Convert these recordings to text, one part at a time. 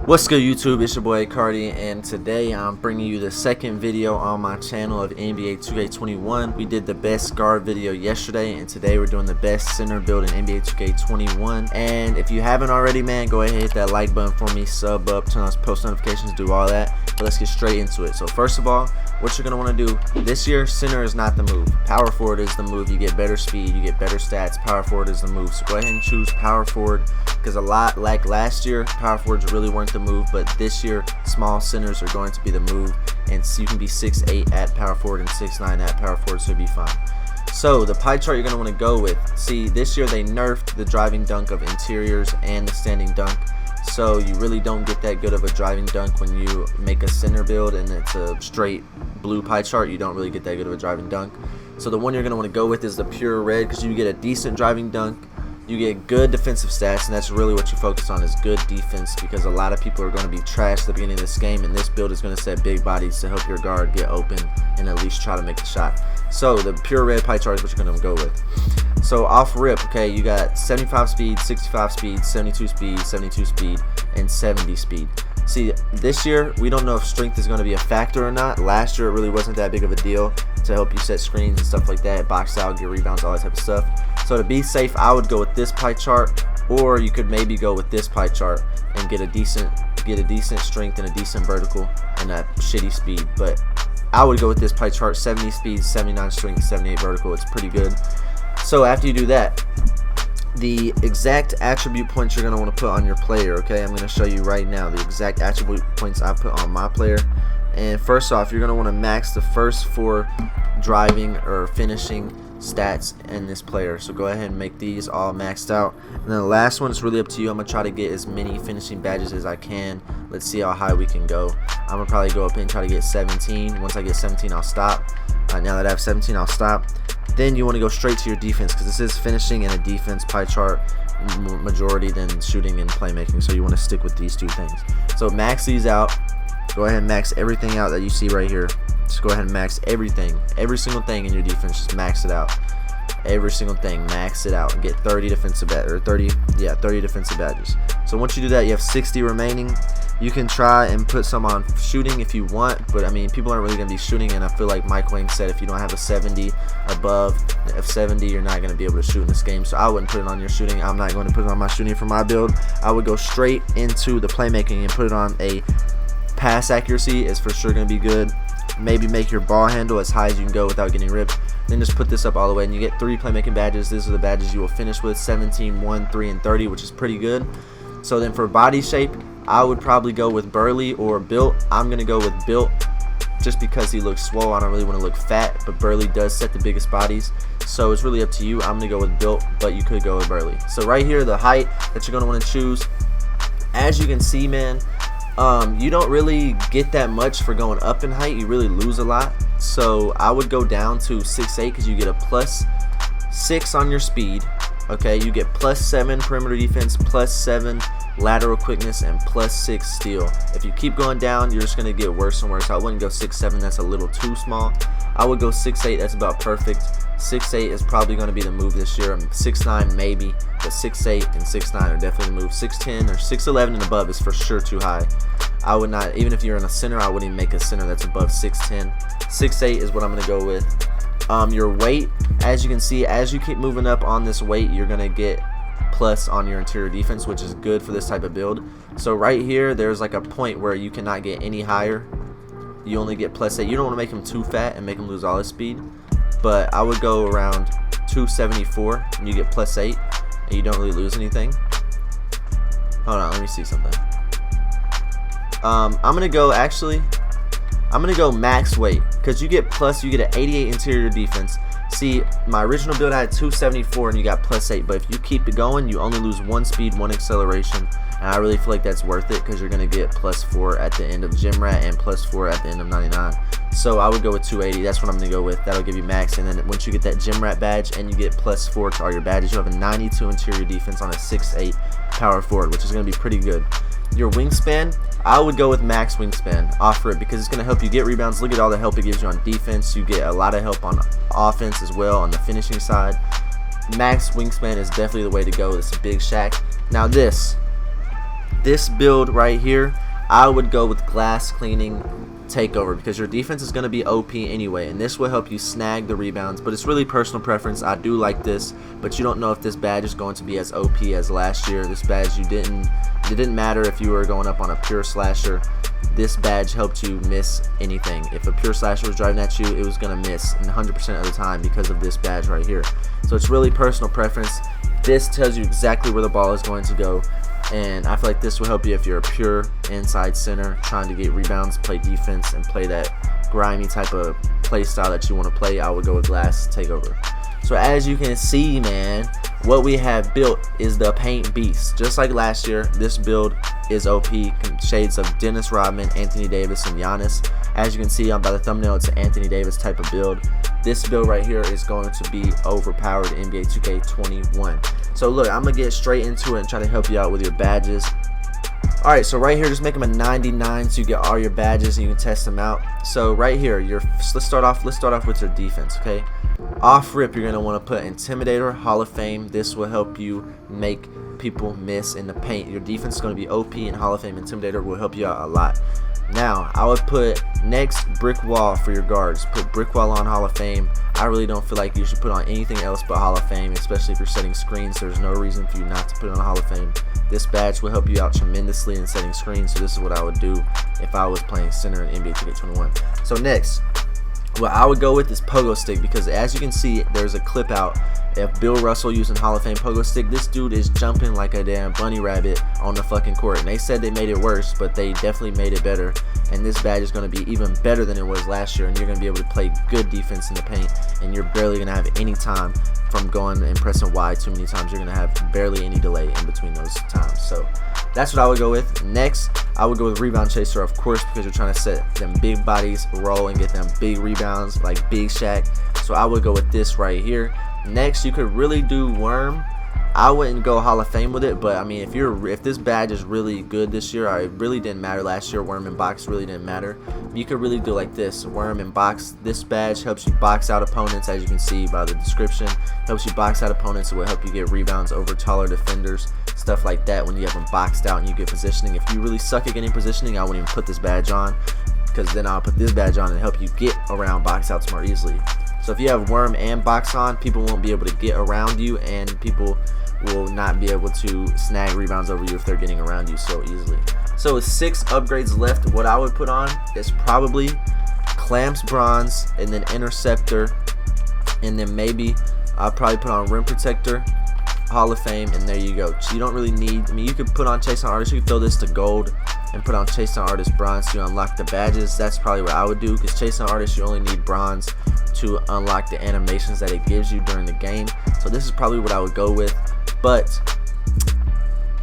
What's good, YouTube? It's your boy Cardi, and today I'm bringing you the second video on my channel of NBA 2K21. We did the best guard video yesterday, and today we're doing the best center build in NBA 2K21. And if you haven't already, man, go ahead and hit that like button for me, sub up, turn on post notifications, do all that. But let's get straight into it. So first of all, what you're going to want to do this year, center is not the move. Power forward is the move. You get better speed, you get better stats. Power forward is the move. So go ahead and choose power forward, because a lot like last year, power forwards really weren't the move, but this year small centers are going to be the move, and so you can be 6'8" at power forward and 6'9" at power forward, so it'll be fine. So the pie chart you're going to want to go with, see, this year they nerfed the driving dunk of interiors and the standing dunk, so you really don't get that good of a driving dunk when you make a center build and it's a straight blue pie chart. You don't really get that good of a driving dunk. So the one you're going to want to go with is the pure red, because you get a decent driving dunk, you get good defensive stats, and that's really what you focus on, is good defense, because a lot of people are going to be trash at the beginning of this game, and this build is going to set big bodies to help your guard get open and at least try to make the shot. So the pure red pie chart is what you're going to go with. So off rip, okay, you got 75 speed, 65 speed, 72 speed, 72 speed, and 70 speed. See, this year we don't know if strength is going to be a factor or not. Last year it really wasn't that big of a deal to help you set screens and stuff like that, box out, get rebounds, all that type of stuff. So to be safe, I would go with this pie chart, or you could maybe go with this pie chart and get a decent strength and a decent vertical and a shitty speed. But I would go with this pie chart: 70 speed, 79 strength, 78 vertical. It's pretty good. So after you do that, the exact attribute points you're going to want to put on your player, okay? I'm going to show you right now the exact attribute points I put on my player. And first off, you're going to want to max the first 4 driving or finishing stats in this player. So go ahead and make these all maxed out. And then the last one is really up to you. I'm going to try to get as many finishing badges as I can. Let's see how high we can go. I'm going to probably go up and try to get 17. Once I get 17, I'll stop. Now that I have 17, I'll stop. Then you want to go straight to your defense, because this is finishing and a defense pie chart majority than shooting and playmaking, so you want to stick with these two things. So max these out. Go ahead and max everything out that you see right here. Just go ahead and max everything, every single thing in your defense. Just max it out, every single thing, max it out, and get 30 defensive badges, 30 defensive badges. So once you do that, you have 60 remaining. You can try and put some on shooting if you want, but I mean, people aren't really going to be shooting, and I feel like Mike Wang said if you don't have a 70 above, if 70, you're not going to be able to shoot in this game, so I wouldn't put it on your shooting. I'm not going to put it on my shooting for my build. I would go straight into the playmaking and put it on a pass accuracy. Is for sure going to be good. Maybe make your ball handle as high as you can go without getting ripped. Then just put this up all the way, and you get 3 playmaking badges. These are the badges you will finish with: 17, 1, 3, and 30, which is pretty good. So then for body shape, I would probably go with Burly or Built. I'm going to go with Built just because he looks swole. I don't really want to look fat, but Burly does set the biggest bodies. So it's really up to you. I'm going to go with Built, but you could go with Burly. So right here, the height that you're going to want to choose. As you can see, man, you don't really get that much for going up in height. You really lose a lot. So I would go down to 6'8", because you get a +6 on your speed. Okay, you get +7 perimeter defense, +7 lateral quickness, and +6 steal. If you keep going down, you're just going to get worse and worse. I wouldn't go 6'7", that's a little too small. I would go 6'8", that's about perfect. 6'8" is probably going to be the move this year. 6'9" maybe, but 6'8" and 6'9" are definitely the move. 6'10" or 6'11" and above is for sure too high. I would not, even if you're in a center, I wouldn't even make a center that's above 6'10". 6'8" is what I'm going to go with. Your weight, as you can see, as you keep moving up on this weight, you're going to get plus on your interior defense, which is good for this type of build. So right here, there's like a point where you cannot get any higher. You only get +8. You don't want to make him too fat and make him lose all his speed, but I would go around 274 and you get +8, and you don't really lose anything. Hold on, let me see something. I'm gonna go max weight, because you get an 88 interior defense. See, my original build I had 274 and you got +8, but if you keep it going, you only lose 1 speed, 1 acceleration, and I really feel like that's worth it, because you're gonna get +4 at the end of Gym Rat and +4 at the end of 99. So I would go with 280. That's what I'm gonna go with. That'll give you max, and then once you get that Gym Rat badge and you get +4 to all your badges, you have a 92 interior defense on a 6'8" power forward, which is gonna be pretty good. Your wingspan, I would go with max wingspan off rip, because it's going to help you get rebounds. Look at all the help it gives you on defense. You get a lot of help on offense as well on the finishing side. Max wingspan is definitely the way to go. It's a big shack. Now this this build right here, I would go with glass cleaning takeover, because your defense is going to be OP anyway, and this will help you snag the rebounds. But it's really personal preference. I do like this, but you don't know if this badge is going to be as OP as last year. This badge, it didn't matter if you were going up on a pure slasher. This badge helped you miss anything. If a pure slasher was driving at you, it was going to miss 100% of the time because of this badge right here. So it's really personal preference. This tells you exactly where the ball is going to go, and I feel like this will help you if you're a pure inside center trying to get rebounds, play defense, and play that grimy type of play style that you want to play. I would go with glass takeover. So as you can see, man, what we have built is the paint beast. Just like last year, this build is OP, shades of Dennis Rodman, Anthony Davis, and Giannis. As you can see by the thumbnail, it's an Anthony Davis type of build. This build right here is going to be overpowered in NBA 2K21. So look, I'm going to get straight into it and try to help you out with your badges. Alright, so right here, just make them a 99 so you get all your badges and you can test them out. So right here, let's start off with your defense, okay? Off rip, you're going to want to put Intimidator, Hall of Fame. This will help you make people miss in the paint. Your defense is going to be OP, and Hall of Fame Intimidator will help you out a lot. Now, I would put next Brick Wall for your guards. Put Brick Wall on Hall of Fame. I really don't feel like you should put on anything else but Hall of Fame, especially if you're setting screens. There's no reason for you not to put it on Hall of Fame. This badge will help you out tremendously in setting screens, so this is what I would do if I was playing center in NBA 2K21. So next, what I would go with is Pogo Stick, because as you can see, there's a clip out of Bill Russell using Hall of Fame Pogo Stick. This dude is jumping like a damn bunny rabbit on the fucking court, and they said they made it worse, but they definitely made it better. And this badge is going to be even better than it was last year, and you're going to be able to play good defense in the paint, and you're barely going to have any time from going and pressing Y too many times. You're going to have barely any delay in between those times. So that's what I would go with. Next, I would go with Rebound Chaser, of course, because you're trying to set them big bodies roll and get them big rebounds like Big Shaq. So I would go with this right here. Next, you could really do Worm. I wouldn't go Hall of Fame with it, but I mean, if this badge is really good this year, it really didn't matter last year. Worm and Box really didn't matter. You could really do like this, Worm and Box. This badge helps you box out opponents, as you can see by the description. Helps you box out opponents. It will help you get rebounds over taller defenders, stuff like that when you have them boxed out and you get positioning. If you really suck at getting positioning, I wouldn't even put this badge on, because then I'll put this badge on and help you get around box outs more easily. So if you have Worm and Box on, people won't be able to get around you, and people will not be able to snag rebounds over you if they're getting around you so easily. So with 6 upgrades left, what I would put on is probably Clamps Bronze, and then Interceptor, and then maybe I'll probably put on Rim Protector, Hall of Fame, and there you go. So you don't really need, I mean, you could put on Chase on Artist, you could throw this to gold and put on Chase on Artist Bronze to unlock the badges. That's probably what I would do, because Chase on Artist, you only need Bronze to unlock the animations that it gives you during the game. So this is probably what I would go with. But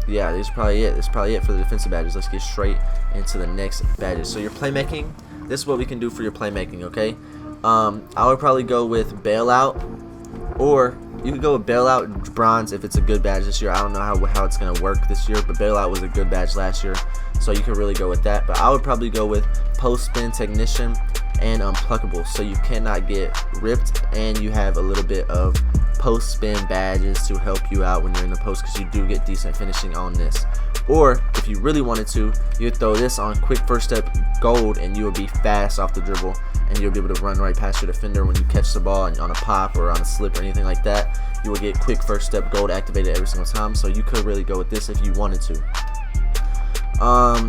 yeah, this is probably it. This is probably it for the defensive badges. Let's get straight into the next badges. So your playmaking, this is what we can do for your playmaking, okay? I would probably go with Bailout, or you could go with Bailout Bronze if it's a good badge this year. I don't know how it's going to work this year, but Bailout was a good badge last year, so you could really go with that. But I would probably go with Post Spin Technician and Unpluckable, so you cannot get ripped, and you have a little bit of post spin badges to help you out when you're in the post, because you do get decent finishing on this. Or if you really wanted to, you could throw this on Quick First Step Gold, and you will be fast off the dribble, and you'll be able to run right past your defender when you catch the ball and on a pop or on a slip or anything like that. You will get Quick First Step Gold activated every single time, so you could really go with this if you wanted to.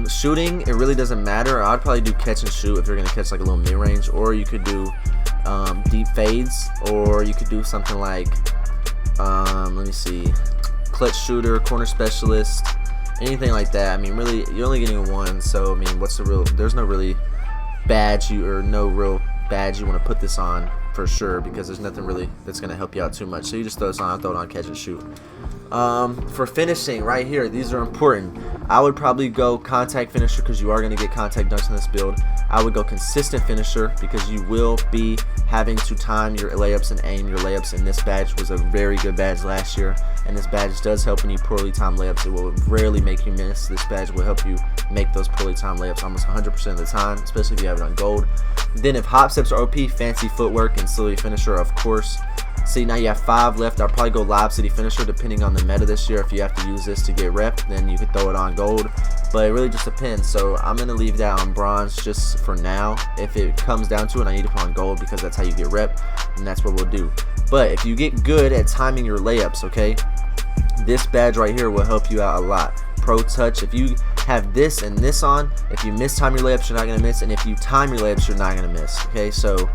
Shooting, it really doesn't matter. I'd probably do catch and shoot if you're gonna catch like a little mid-range, or you could do deep fades, or you could do something like let me see, clutch shooter, corner specialist, anything like that. I mean, really, you're only getting one, so I mean, there's no really badge you want to put this on for sure, because there's nothing really that's gonna help you out too much. So you just throw this on. I'll throw it on catch and shoot. For finishing right here, these are important. I would probably go contact finisher, because you are going to get contact dunks in this build. I would go consistent finisher, because you will be having to time your layups and aim your layups, and this badge was a very good badge last year, and this badge does help when you poorly timed layups. It will rarely make you miss. This badge will help you make those poorly timed layups almost 100% of the time, especially if you have it on gold. Then if hop steps are OP, fancy footwork and silly finisher, of course. See, now you have 5 left. I'll probably go Lob City Finisher depending on the meta this year. If you have to use this to get rep, then you can throw it on gold, but it really just depends. So I'm gonna leave that on bronze just for now. If it comes down to it, I need to put on gold because that's how you get rep, and that's what we'll do. But if you get good at timing your layups, okay, this badge right here will help you out a lot. Pro Touch, if you have this and this on, if you miss time your layups, you're not gonna miss, and if you time your layups, you're not gonna miss. Okay, so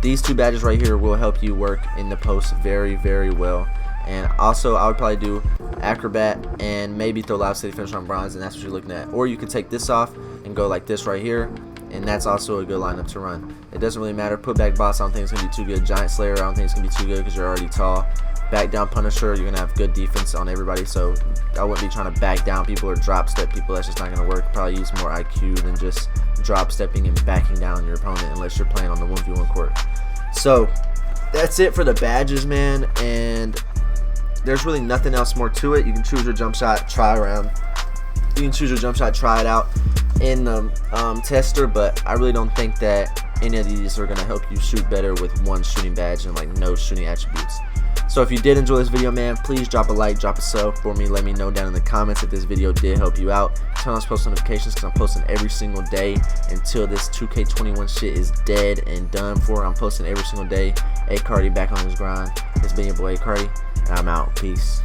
these 2 badges right here will help you work in the post very, very well. And also, I would probably do Acrobat and maybe throw Lob City Finisher on bronze, and that's what you're looking at. Or you can take this off and go like this right here, and that's also a good lineup to run. It doesn't really matter. Put back Boss, I don't think it's gonna be too good. Giant Slayer, I don't think it's gonna be too good because you're already tall. Back down Punisher, you're gonna have good defense on everybody, so I wouldn't be trying to back down people or drop step people. That's just not gonna work. Probably use more IQ than just drop stepping and backing down your opponent unless you're playing on the 1v1 court. So that's it for the badges, man, and there's really nothing else more to it. You can choose your jump shot, try around. You can choose your jump shot, try it out in the tester, but I really don't think that any of these are gonna help you shoot better with one shooting badge and like no shooting attributes. So if you did enjoy this video, man, please drop a like, drop a sub for me. Let me know down in the comments if this video did help you out. Turn on post notifications because I'm posting every single day until this 2K21 shit is dead and done for. I'm posting every single day. A Cardi back on his grind. It's been your boy A Cardi, and I'm out. Peace.